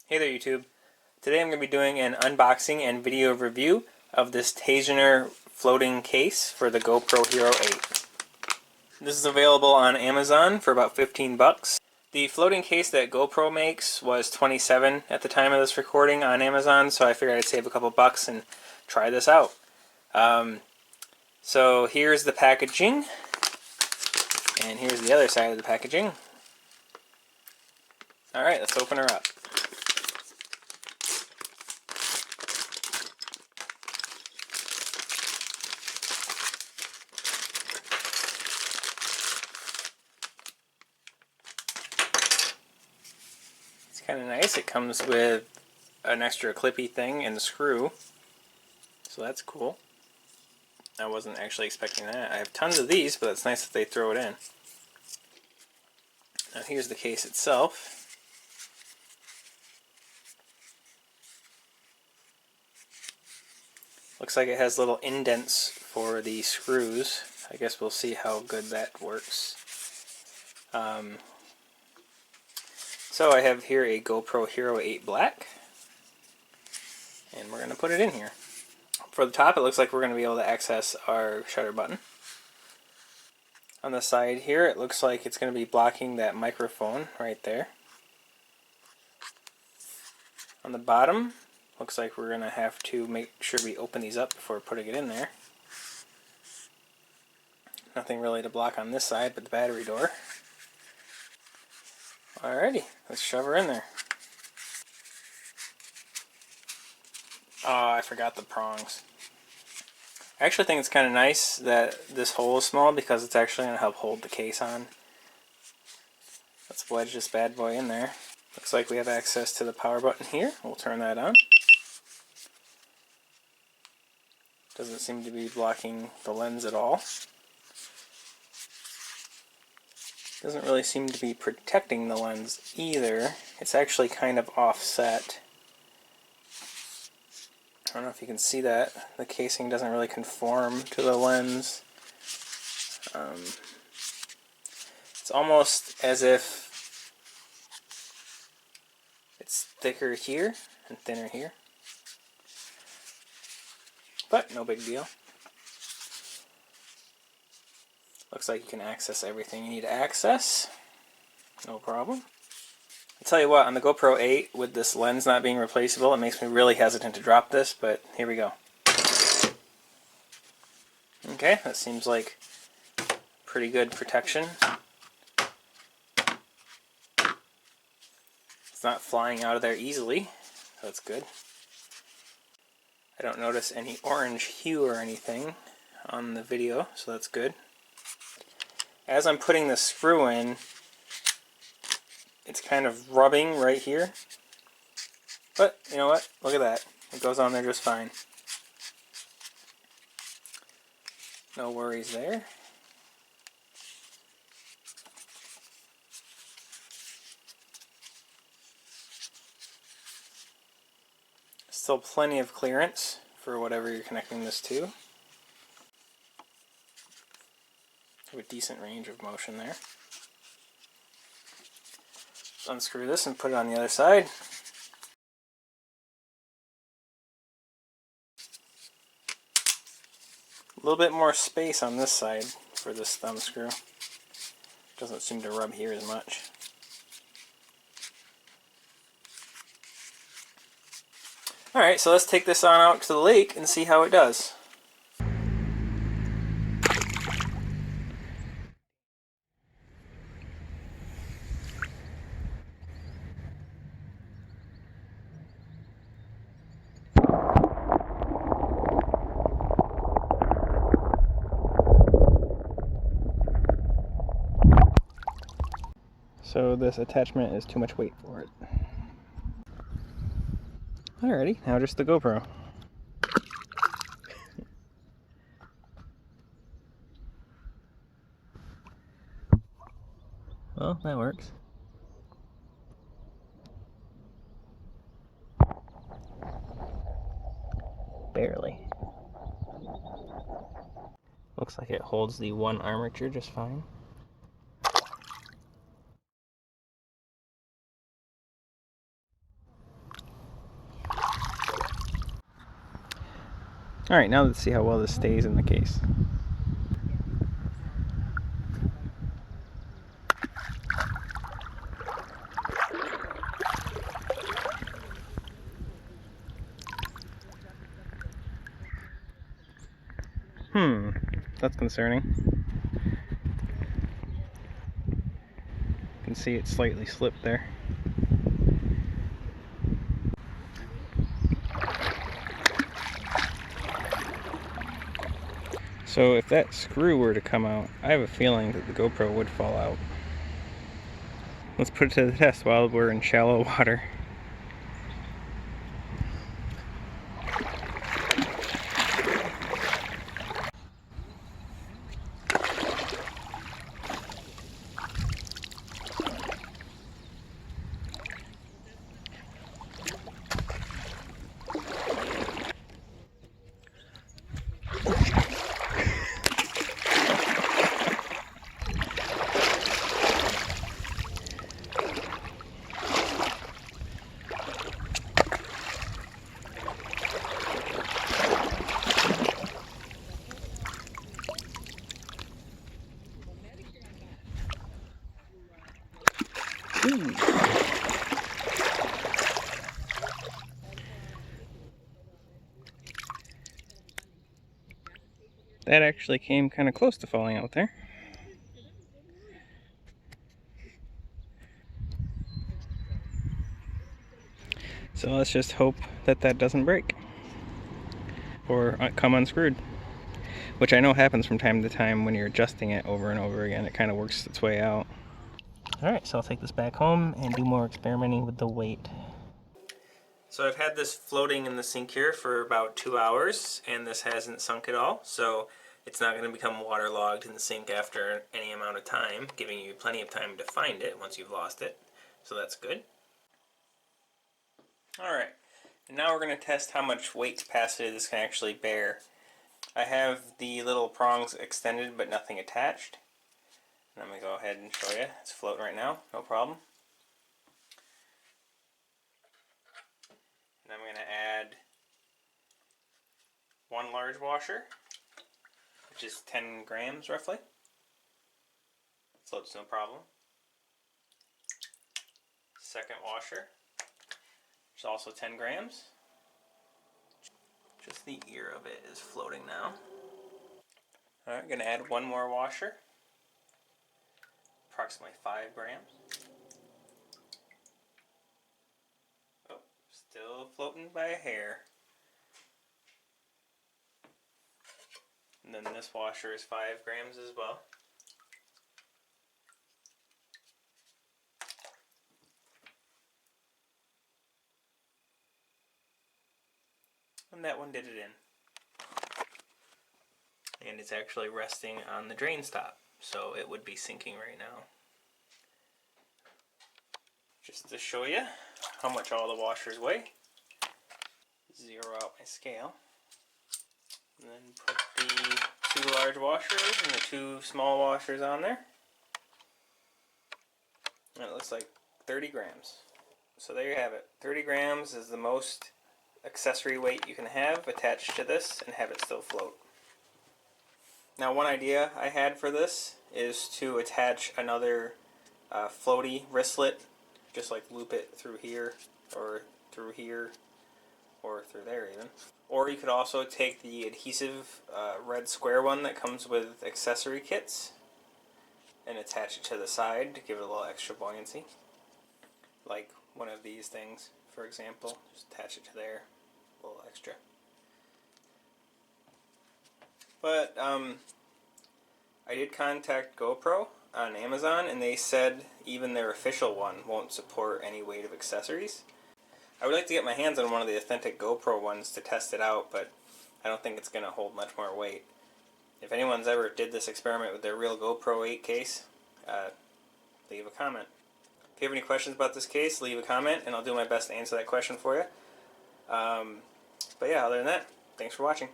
Hey there YouTube. Today I'm going to be doing an unboxing and video review of this Taisioner floating case for the GoPro Hero 8. This is available on Amazon for about 15 bucks. The floating case that GoPro makes was $27 at the time of this recording on Amazon, so I figured I'd save a couple bucks and try this out. So here's the packaging, and here's the other side of the packaging. Alright, let's open her up. Kind of nice. It comes with an extra clippy thing and a screw, so that's cool. I wasn't actually expecting that. I have tons of these, but it's nice that they throw it in. Now here's the case itself. Looks like it has little indents for the screws. I guess we'll see how good that works. So I have here a GoPro Hero 8 Black, and we're going to put it in here. For the top, it looks like we're going to be able to access our shutter button. On the side here, it looks like it's going to be blocking that microphone right there. On the bottom, looks like we're going to have to make sure we open these up before putting it in there. Nothing really to block on this side but the battery door. Alrighty, let's shove her in there. Oh, I forgot the prongs. I actually think it's kind of nice that this hole is small because it's actually going to help hold the case on. Let's wedge this bad boy in there. Looks like we have access to the power button here. We'll turn that on. Doesn't seem to be blocking the lens at all. Doesn't really seem to be protecting the lens either. It's actually kind of offset. I don't know if you can see that. The casing doesn't really conform to the lens. It's almost as if it's thicker here and thinner here. But no big deal. Looks like you can access everything you need to access. No problem. I'll tell you what, on the GoPro 8, with this lens not being replaceable, it makes me really hesitant to drop this, but here we go. Okay, that seems like pretty good protection. It's not flying out of there easily, so that's good. I don't notice any orange hue or anything on the video, so that's good. As I'm putting the screw in, it's kind of rubbing right here. But, you know what? Look at that. It goes on there just fine. No worries there. Still plenty of clearance for whatever you're connecting this to. Have a decent range of motion there. Let's unscrew this and put it on the other side. A little bit more space on this side for this thumb screw. Doesn't seem to rub here as much. Alright, so let's take this on out to the lake and see how it does. So this attachment is too much weight for it. Alrighty, now just the GoPro. Well, that works. Barely. Looks like it holds the one armature just fine. Alright, now let's see how well this stays in the case. That's concerning. You can see it slightly slipped there. So if that screw were to come out, I have a feeling that the GoPro would fall out. Let's put it to the test while we're in shallow water. That actually came kind of close to falling out there. So let's just hope that that doesn't break or come unscrewed, which I know happens from time to time when you're adjusting it over and over again. It kind of works its way out. Alright, so I'll take this back home and do more experimenting with the weight. So I've had this floating in the sink here for about 2 hours, and this hasn't sunk at all, so it's not going to become waterlogged in the sink after any amount of time, giving you plenty of time to find it once you've lost it. So that's good. Alright, and now we're going to test how much weight capacity this can actually bear. I have the little prongs extended but nothing attached. And I'm going to go ahead and show you. It's floating right now, no problem. And I'm going to add 1 large washer, which is 10 grams roughly. Floats no problem. Second washer, which is also 10 grams. Just the ear of it is floating now. Alright, I'm going to add 1 more washer, approximately 5 grams. Oh, still floating by a hair. And then this washer is 5 grams as well. And that one did it in. And it's actually resting on the drain stop, so it would be sinking right now. Just to show you how much all the washers weigh, zero out my scale, and then put the 2 large washers and the 2 small washers on there. And it looks like 30 grams. So there you have it. 30 grams is the most accessory weight you can have attached to this and have it still float. Now, one idea I had for this is to attach another floaty wristlet, just like loop it through here or through there even. Or you could also take the adhesive red square one that comes with accessory kits and attach it to the side to give it a little extra buoyancy. Like one of these things, for example. Just attach it to there, a little extra. But I did contact GoPro on Amazon, and they said even their official one won't support any weight of accessories. I would like to get my hands on one of the authentic GoPro ones to test it out, but I don't think it's going to hold much more weight. If anyone's ever did this experiment with their real GoPro 8 case, leave a comment. If you have any questions about this case, leave a comment, and I'll do my best to answer that question for you. But yeah, other than that, thanks for watching.